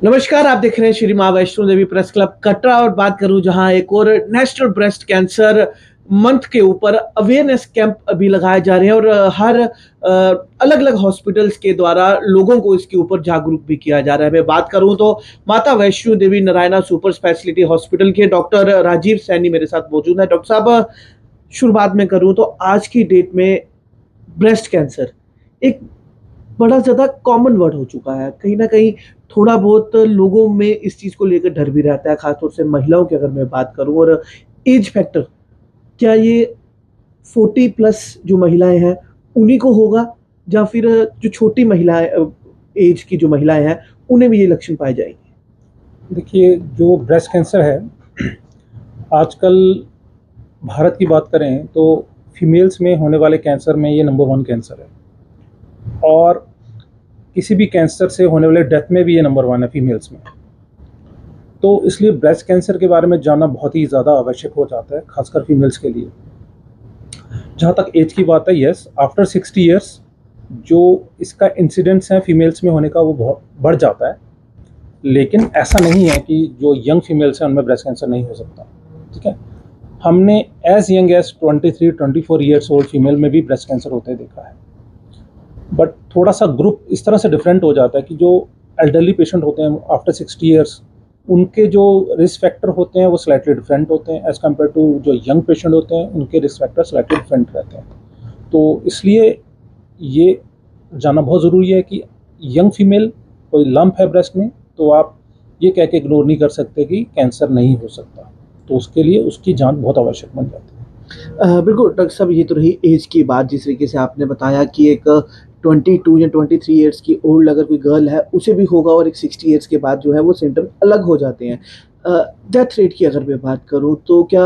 नमस्कार, आप देख रहे हैं श्री माँ वैष्णो देवी प्रेस क्लब कटरा और बात करूं जहां एक और नेशनल ब्रेस्ट कैंसर मंथ के ऊपर अवेयरनेस कैंप अभी लगाए जा रहे हैं और हर अलग अलग हॉस्पिटल्स के द्वारा लोगों को इसके ऊपर जागरूक भी किया जा रहा है। मैं बात करूं तो माता Vaishno Devi Narayana super speciality hospital के डॉक्टर राजीव सैनी मेरे साथ मौजूद है। डॉक्टर साहब, शुरुआत में करूं तो आज की डेट में ब्रेस्ट कैंसर एक बड़ा ज़्यादा कॉमन वर्ड हो चुका है। कहीं न कहीं थोड़ा बहुत लोगों में इस चीज़ को लेकर डर भी रहता है, ख़ासतौर से महिलाओं की अगर मैं बात करूँ। और एज फैक्टर, क्या ये 40 प्लस जो महिलाएँ हैं, उन्हीं को होगा या फिर जो छोटी महिलाएँ एज की जो महिलाएँ हैं, उन्हें भी ये लक्षण पाए जाएँगे? देखिए, जो ब्रेस्ट कैंसर है आजकल भारत की बात करें तो फीमेल्स में होने वाले कैंसर में ये नंबर 1 कैंसर है और किसी भी कैंसर से होने वाले डेथ में भी ये नंबर 1 है फीमेल्स में। तो इसलिए ब्रेस्ट कैंसर के बारे में जानना बहुत ही ज़्यादा आवश्यक हो जाता है, खासकर फीमेल्स के लिए। जहाँ तक एज की बात है, यस, आफ्टर 60 ईयर्स जो इसका इंसिडेंस है फीमेल्स में होने का वो बहुत बढ़ जाता है, लेकिन ऐसा नहीं है कि जो यंग फीमेल्स हैं उनमें ब्रेस्ट कैंसर नहीं हो सकता। ठीक है, हमने as young as 23-24 years old female में भी ब्रेस्ट कैंसर होते देखा है। बट थोड़ा सा ग्रुप इस तरह से डिफरेंट हो जाता है कि जो एल्डरली पेशेंट होते हैं आफ्टर 60 ईयर्स, उनके जो रिस्क फैक्टर होते हैं वो स्लाइटली डिफरेंट होते हैं एज़ कम्पेयर टू जो यंग पेशेंट होते हैं, उनके रिस्क फैक्टर स्लाइटली डिफरेंट रहते हैं। तो इसलिए ये जानना बहुत ज़रूरी है कि यंग फीमेल कोई लंप है ब्रेस्ट में तो आप ये कह के इग्नोर नहीं कर सकते कि कैंसर नहीं हो सकता। तो उसके लिए उसकी जांच बहुत आवश्यक बन जाती है। बिल्कुल डॉक्टर साहब, ये तो रही एज की बात। जिस तरीके से आपने बताया कि एक 22 या 23 इयर्स की ओल्ड अगर कोई गर्ल है उसे भी होगा और एक 60 इयर्स के बाद जो है वो सिम्टम अलग हो जाते हैं। डेथ रेट की अगर मैं बात करूँ तो क्या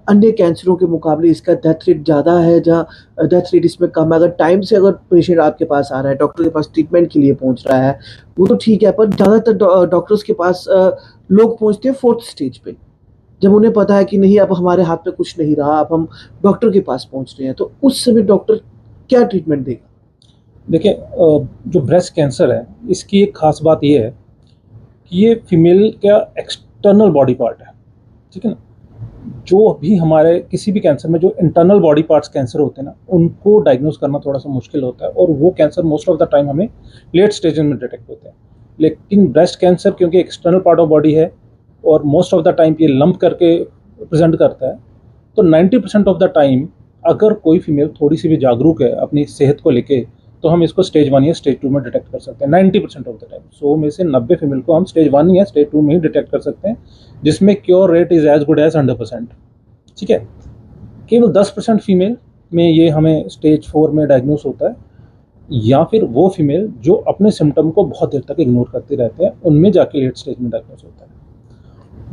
अन्य कैंसरों के मुकाबले इसका डेथ रेट ज़्यादा है जहाँ डेथ रेट इसमें कम है? अगर टाइम से अगर पेशेंट आपके पास आ रहा है, डॉक्टर के पास ट्रीटमेंट के लिए पहुँच रहा है, वो तो ठीक है, पर ज़्यादातर डॉक्टर्स के पास लोग पहुँचते हैं 4th स्टेज पे। जब उन्हें पता है कि नहीं, अब हमारे हाथ में कुछ नहीं रहा, अब हम डॉक्टर के पास पहुँच रहे हैं, तो उस समय डॉक्टर क्या ट्रीटमेंट देगा? देखिए, जो ब्रेस्ट कैंसर है इसकी एक खास बात ये है कि ये फीमेल का एक्सटर्नल बॉडी पार्ट है। ठीक है ना, जो भी हमारे किसी भी कैंसर में जो इंटरनल बॉडी पार्ट्स कैंसर होते हैं ना, उनको डायग्नोज करना थोड़ा सा मुश्किल होता है और वो cancer most of the time हमें लेट स्टेज में डिटेक्ट होते हैं। लेकिन ब्रेस्ट कैंसर क्योंकि एक्सटर्नल पार्ट ऑफ बॉडी है और मोस्ट ऑफ द टाइम ये लंप करके प्रेजेंट करता है, तो 90% ऑफ द टाइम अगर कोई फीमेल थोड़ी सी भी जागरूक है अपनी सेहत को लेके, तो हम इसको स्टेज 1 या स्टेज 2 में डिटेक्ट कर सकते हैं 90% ऑफ द टाइम। 100 में से 90 फीमेल को हम स्टेज 1 या स्टेज 2 में ही डिटेक्ट कर सकते हैं, जिसमें cure rate is as good as 100%। ठीक है, केवल 10% फीमेल में ये हमें स्टेज 4 में डायग्नोस होता है, या फिर वो फीमेल जो अपने सिम्टम को बहुत देर तक इग्नोर करते रहते हैं, उनमें जाके लेट स्टेज में डायग्नोस होता है।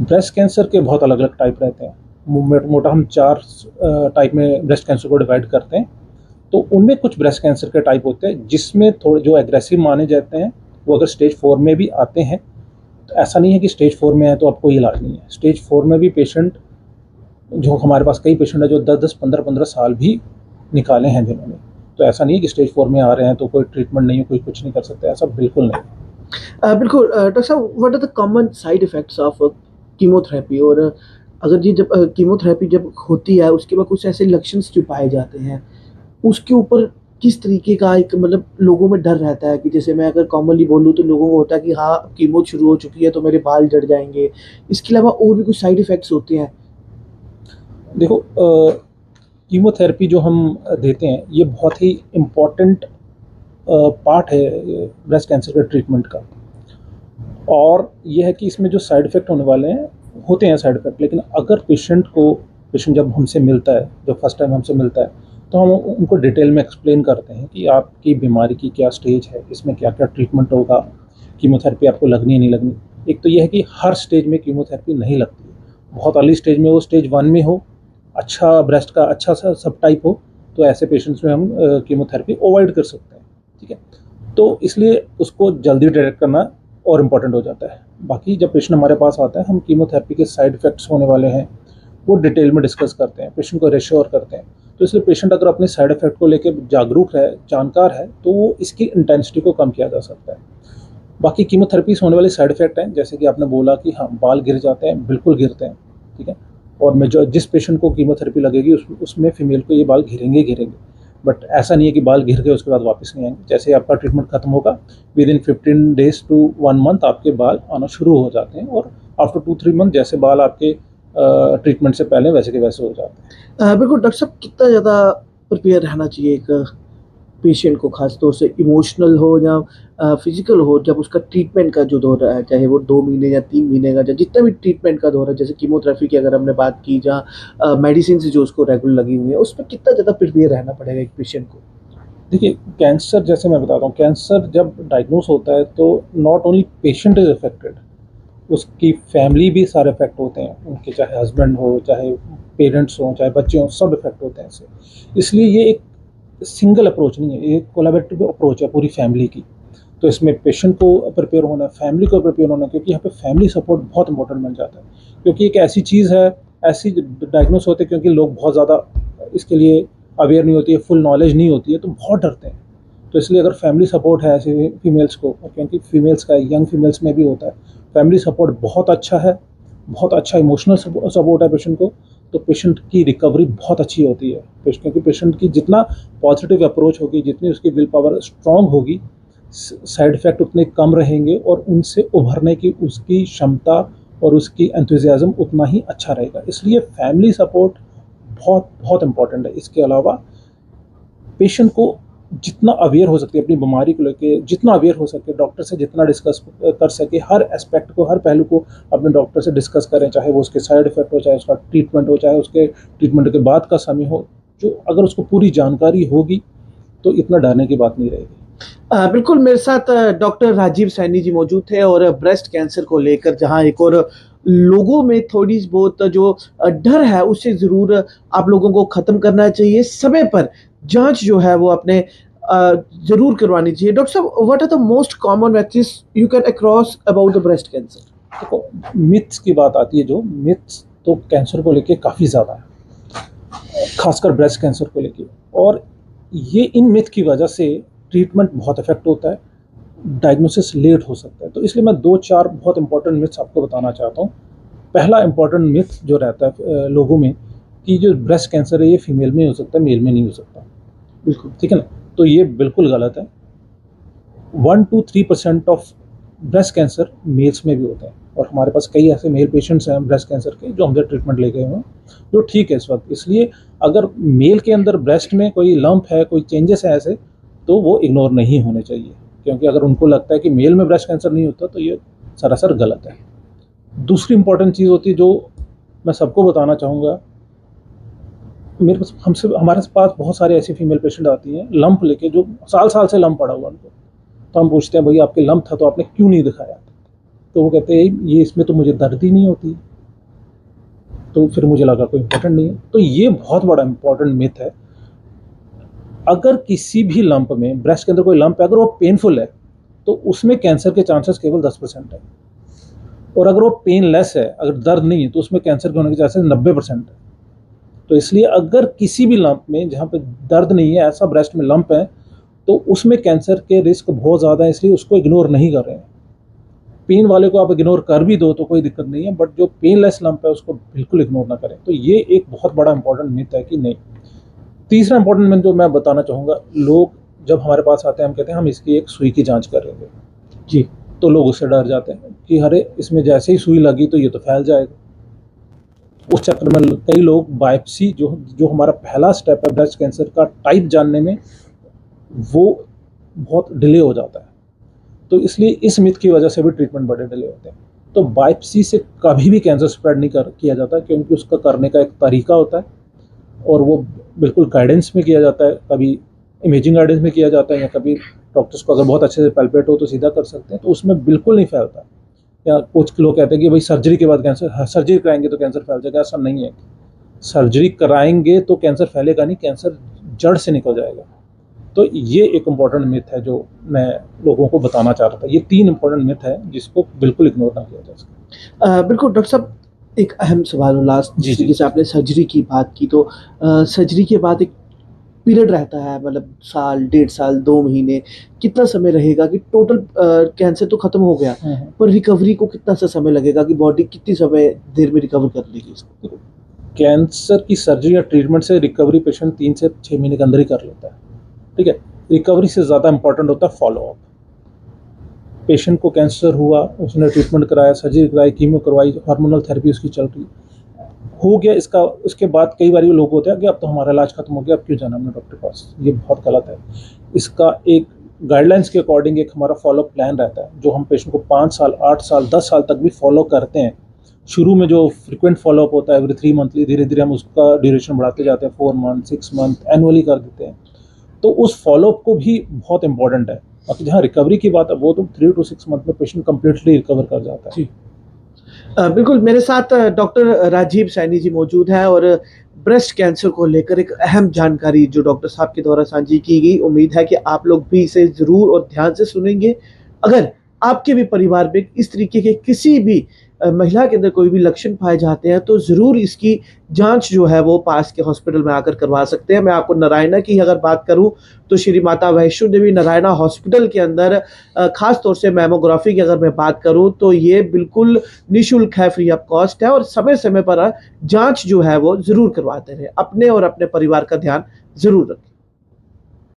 ब्रेस्ट कैंसर के बहुत अलग अलग टाइप रहते हैं। मोटा हम 4 टाइप में ब्रेस्ट कैंसर को डिवाइड करते हैं। तो उनमें कुछ ब्रेस्ट कैंसर के टाइप होते हैं जिसमें थोड़े जो एग्रेसिव माने जाते हैं, वो अगर स्टेज 4 में भी आते हैं, तो ऐसा नहीं है कि स्टेज 4 में है तो अब कोई इलाज नहीं है। स्टेज 4 में भी पेशेंट, जो हमारे पास कई पेशेंट है जो 10-10, 15-15 साल भी निकाले हैं जिन्होंने, तो ऐसा नहीं है कि स्टेज 4 में आ रहे हैं तो कोई ट्रीटमेंट नहीं है, कोई कुछ नहीं कर सकता, ऐसा बिल्कुल नहीं। बिल्कुल। डॉक्टर साहब, what are the common side effects of chemotherapy? और अगर ये जब कीमोथेरेपी जब होती है उसके बाद कुछ ऐसे लक्षण जो पाए जाते हैं, उसके ऊपर किस तरीके का एक मतलब लोगों में डर रहता है कि जैसे मैं अगर कॉमनली बोलूँ तो लोगों को होता है कि हाँ, अब कीमो शुरू हो चुकी है तो मेरे बाल झड़ जाएँगे। इसके अलावा और भी कुछ साइड इफेक्ट्स होते हैं? देखो, कीमोथेरेपी जो हम देते हैं ये बहुत ही इम्पॉर्टेंट पार्ट है ब्रेस्ट कैंसर के ट्रीटमेंट का। और ये है कि इसमें जो साइड इफ़ेक्ट होने वाले हैं, होते हैं साइड इफ़ेक्ट, लेकिन अगर पेशेंट जब हमसे मिलता है, जब फर्स्ट टाइम हमसे मिलता है, तो हम उनको डिटेल में एक्सप्लेन करते हैं कि आपकी बीमारी की क्या स्टेज है, इसमें क्या-क्या ट्रीटमेंट होगा, कीमोथेरेपी आपको लगनी है नहीं लगनी। एक तो ये है कि हर स्टेज में कीमोथेरेपी नहीं लगती है। बहुत अर्ली स्टेज में वो स्टेज 1 में हो, अच्छा ब्रेस्ट का अच्छा सा सब टाइप हो, तो ऐसे पेशेंट्स में हम कीमोथेरेपी अवॉइड कर सकते हैं। ठीक है, तो इसलिए उसको जल्दी डिटेक्ट करना और इम्पॉर्टेंट हो जाता है। बाकी जब पेशेंट हमारे पास आता है, हम कीमोथेरेपी के साइड इफ़ेक्ट्स होने वाले हैं वो डिटेल में डिस्कस करते हैं, पेशेंट को रिश्योर करते हैं। तो इसलिए पेशेंट अगर अपने साइड इफ़ेक्ट को लेके जागरूक है, जानकार है, तो वो इसकी इंटेंसिटी को कम किया जा सकता है। बाकी कीमोथेरेपी से होने वाले साइड इफ़ेक्ट हैं, जैसे कि आपने बोला कि हाँ, बाल गिर जाते हैं, बिल्कुल गिरते हैं, ठीक है? और मैं जो जिस पेशेंट को कीमोथेरेपी लगेगी उसमें फीमेल को ये बाल घिरेंगे ही घिरेंगे। बट ऐसा नहीं है कि बाल घिर गए उसके बाद वापस नहीं आएँगे। जैसे ही आपका ट्रीटमेंट खत्म होगा, विदिन 15 डेज़ टू 1 मंथ आपके बाल आना शुरू हो जाते हैं, और आफ्टर 2-3 मंथ जैसे बाल आपके ट्रीटमेंट से पहले वैसे के वैसे हो जाते हैं। बिल्कुल डॉक्टर साहब, कितना ज़्यादा प्रिपेयर रहना चाहिए एक पेशेंट को, ख़ास तौर से इमोशनल हो या फिज़िकल हो, जब उसका ट्रीटमेंट का जो दौर है, चाहे वो 2 महीने या 3 महीने का, या जितना भी ट्रीटमेंट का दौर है, जैसे कीमोथेरेपी की अगर हमने बात की, जहाँ मेडिसिन जो उसको रेगुलर लगी हुई है, उसमें कितना ज़्यादा प्रिपेयर रहना पड़ेगा एक पेशेंट को? देखिए, कैंसर जैसे मैं बताता हूँ, कैंसर जब डायग्नोस होता है तो not only patient is affected, उसकी फैमिली भी सारे इफ़ेक्ट होते हैं। उनके चाहे हस्बैंड हो, चाहे पेरेंट्स हों, चाहे बच्चे हों, सब इफ़ेक्ट होते हैं इससे। इसलिए ये एक सिंगल अप्रोच नहीं है, ये एक कोलैबोरेटिव अप्रोच है पूरी फैमिली की। तो इसमें पेशेंट को प्रिपेयर होना है, फैमिली को प्रिपेयर होना है, क्योंकि यहाँ पे फैमिली सपोर्ट बहुत इंपॉर्टेंट बन जाता है। क्योंकि एक ऐसी चीज़ है, ऐसी डायग्नोस होते हैं, क्योंकि लोग बहुत ज़्यादा इसके लिए अवेयर नहीं होती है, फुल नॉलेज नहीं होती है, तो बहुत डरते हैं। तो इसलिए अगर फैमिली सपोर्ट है ऐसे फीमेल्स को, और क्योंकि फीमेल्स का यंग फीमेल्स में भी होता है, फैमिली सपोर्ट बहुत अच्छा है, बहुत अच्छा इमोशनल सपोर्ट है पेशेंट को, तो पेशेंट की रिकवरी बहुत अच्छी होती है। क्योंकि पेशेंट की जितना पॉजिटिव अप्रोच होगी, जितनी उसकी विल पावर स्ट्रांग होगी, साइड इफ़ेक्ट उतने कम रहेंगे, और उनसे उभरने की उसकी क्षमता और उसकी एंथुसियाज़्म उतना ही अच्छा रहेगा। इसलिए फैमिली सपोर्ट बहुत बहुत इम्पोर्टेंट है। इसके अलावा पेशेंट को जितना अवेयर हो सकते हैं अपनी बीमारी को लेके, जितना अवेयर हो सके, डॉक्टर से जितना डिस्कस कर सके, हर एस्पेक्ट को, हर पहलू को अपने डॉक्टर से डिस्कस करें, चाहे वो उसके साइड इफ़ेक्ट हो, चाहे उसका ट्रीटमेंट हो, चाहे उसके ट्रीटमेंट के बाद का समय हो। जो अगर उसको पूरी जानकारी होगी तो इतना डरने की बात नहीं रहेगी। बिल्कुल, मेरे साथ डॉक्टर राजीव सैनी जी मौजूद थे, और ब्रेस्ट कैंसर को लेकर जहाँ एक और लोगों में थोड़ी बहुत जो डर है, उसे ज़रूर आप लोगों को ख़त्म करना चाहिए। समय पर जाँच जो है वो अपने ज़रूर करवानी चाहिए। डॉक्टर साहब, what are the most common myths you can across about the breast cancer? देखो, मिथ्स की बात आती है, जो मिथ्स तो कैंसर को लेके काफ़ी ज़्यादा है, खासकर ब्रेस्ट कैंसर को लेके। और ये इन मिथ की वजह से ट्रीटमेंट बहुत इफेक्ट होता है, डायग्नोसिस लेट हो सकता है। तो इसलिए मैं 2-4 बहुत इंपॉर्टेंट मिथ्स आपको बताना चाहता हूँ। पहला इंपॉर्टेंट मिथ जो रहता है लोगों में, कि जो ब्रेस्ट कैंसर है ये फीमेल में हो सकता है, मेल में नहीं हो सकता। बिल्कुल। ठीक है ना? तो ये बिल्कुल गलत है। 1-3% ऑफ ब्रेस्ट कैंसर मेल्स में भी होता है, और हमारे पास कई ऐसे मेल पेशेंट्स हैं ब्रेस्ट कैंसर के जो हमसे ट्रीटमेंट ले गए हुए हैं, जो ठीक है इस वक्त। इसलिए अगर मेल के अंदर ब्रेस्ट में कोई लंप है, कोई चेंजेस है ऐसे, तो वो इग्नोर नहीं होने चाहिए, क्योंकि अगर उनको लगता है कि मेल में ब्रेस्ट कैंसर नहीं होता, तो ये सरासर गलत है। दूसरी इंपॉर्टेंट चीज़ होती है जो मैं सबको बताना चाहूँगा, मेरे पास हमसे हमारे पास बहुत सारे ऐसी फीमेल पेशेंट आती हैं लंप लेके, जो साल साल से लंप पड़ा हुआ उनको। तो हम पूछते हैं, भैया आपके लंप था तो आपने क्यों नहीं दिखाया? तो वो कहते हैं, ये इसमें तो मुझे दर्द ही नहीं होती। तो फिर मुझे लगा कोई इम्पोर्टेंट नहीं है। तो ये बहुत बड़ा इम्पोर्टेंट मिथ है। अगर किसी भी लंप में, ब्रेस्ट के अंदर कोई लंप है, अगर वो पेनफुल है, तो उसमें कैंसर के चांसेस केवल 10% है। और अगर वो पेनलेस है, अगर दर्द नहीं है, तो उसमें कैंसर के होने के चांसेस 90% है। तो इसलिए अगर किसी भी लंप में जहाँ पे दर्द नहीं है, ऐसा ब्रेस्ट में लंप है, तो उसमें कैंसर के रिस्क बहुत ज़्यादा है, इसलिए उसको इग्नोर नहीं कर रहे हैं। पेन वाले को आप इग्नोर कर भी दो तो कोई दिक्कत नहीं है, बट जो पेनलेस लंप है उसको बिल्कुल इग्नोर ना करें। तो ये एक बहुत बड़ा इंपॉर्टेंट मिथ है कि नहीं। तीसरा इंपॉर्टेंट मिथ जो मैं बताना चाहूँगा, लोग जब हमारे पास आते हैं, हम कहते हैं हम इसकी एक सुई की जाँच करेंगे जी, तो लोग उससे डर जाते हैं कि अरे इसमें जैसे ही सुई लगी तो ये तो फैल जाएगा। उस चक्कर में कई लोग बायोप्सी, जो जो हमारा पहला स्टेप है ब्रेस्ट कैंसर का टाइप जानने में, वो बहुत डिले हो जाता है। तो इसलिए इस मिथ की वजह से भी ट्रीटमेंट बड़े डिले होते हैं। तो बायोप्सी से कभी भी कैंसर स्प्रेड नहीं किया जाता, क्योंकि उसका करने का एक तरीका होता है, और वो बिल्कुल गाइडेंस में किया जाता है। कभी इमेजिंग गाइडेंस में किया जाता है, या कभी डॉक्टर्स को अगर बहुत अच्छे से पैल्पेट हो तो सीधा कर सकते हैं, तो उसमें बिल्कुल नहीं फैलता। या कुछ लोग कहते हैं कि भाई सर्जरी के बाद कैंसर, सर्जरी कराएंगे तो कैंसर फैल जाएगा, ऐसा नहीं है। सर्जरी कराएंगे तो कैंसर फैलेगा नहीं, कैंसर जड़ से निकल जाएगा। तो ये एक इम्पॉर्टेंट मिथ है जो मैं लोगों को बताना चाह रहा था। ये 3 इम्पॉर्टेंट मिथ है जिसको बिल्कुल इग्नोर ना किया जा सके। बिल्कुल डॉक्टर साहब, एक अहम सवाल लास्ट, जी, जी। जैसे आपने सर्जरी की बात की, तो सर्जरी के बाद एक पीरियड रहता है, मतलब साल, 1.5 साल, 2 महीने, कितना समय रहेगा कि टोटल कैंसर तो खत्म हो गया, पर रिकवरी को कितना सा समय लगेगा कि बॉडी कितनी समय देर में रिकवर कर लेगी इसको? कैंसर की सर्जरी या ट्रीटमेंट से रिकवरी पेशेंट 3 से 6 महीने के अंदर ही कर लेता है, ठीक है। रिकवरी से ज़्यादा इंपॉर्टेंट होता है फॉलोअप। पेशेंट को कैंसर हुआ, उसने ट्रीटमेंट कराया, सर्जरी कराई, कीमो करवाई, हार्मोनल थेरेपी उसकी चल रही, हो गया इसका, उसके बाद कई बार ये लोग होते हैं कि अब तो हमारा इलाज खत्म हो गया, अब क्यों जाना हमने डॉक्टर के पास। ये बहुत गलत है। इसका एक गाइडलाइंस के अकॉर्डिंग एक हमारा फॉलोअप प्लान रहता है, जो हम पेशेंट को 5 साल, 8 साल, 10 साल तक भी फॉलो करते हैं। शुरू में जो फ्रिक्वेंट फॉलोअप होता है एवरी 3 मंथली, धीरे धीरे हम उसका ड्यूरेशन बढ़ाते जाते हैं, 4 मंथ, 6 मंथ, एनुअली कर देते हैं। तो उस फॉलोअप को भी बहुत इंपॉर्टेंट है। बाकी जहाँ रिकवरी की बात है, वो तो 3 to 6 मंथ में पेशेंट कम्प्लीटली रिकवर कर जाता है। जी। बिल्कुल, मेरे साथ डॉक्टर राजीव सैनी जी मौजूद हैं और ब्रेस्ट कैंसर को लेकर एक अहम जानकारी जो डॉक्टर साहब के द्वारा साझी की गई। उम्मीद है कि आप लोग भी इसे ज़रूर और ध्यान से सुनेंगे। अगर आपके भी परिवार में इस तरीके के किसी भी महिला के अंदर कोई भी लक्षण पाए जाते हैं, तो ज़रूर इसकी जाँच जो है वो पास के हॉस्पिटल में आकर करवा सकते हैं। मैं आपको नारायणा की अगर बात करूँ, तो श्री माता वैष्णो देवी नारायणा हॉस्पिटल के अंदर ख़ास तौर से मैमोग्राफी की अगर मैं बात करूँ, तो ये बिल्कुल निःशुल्क है, फ्री ऑफ कॉस्ट है और समय-समय पर जाँच जो है वो ज़रूर करवाते रहें। अपने और अपने परिवार का ध्यान ज़रूर रखें।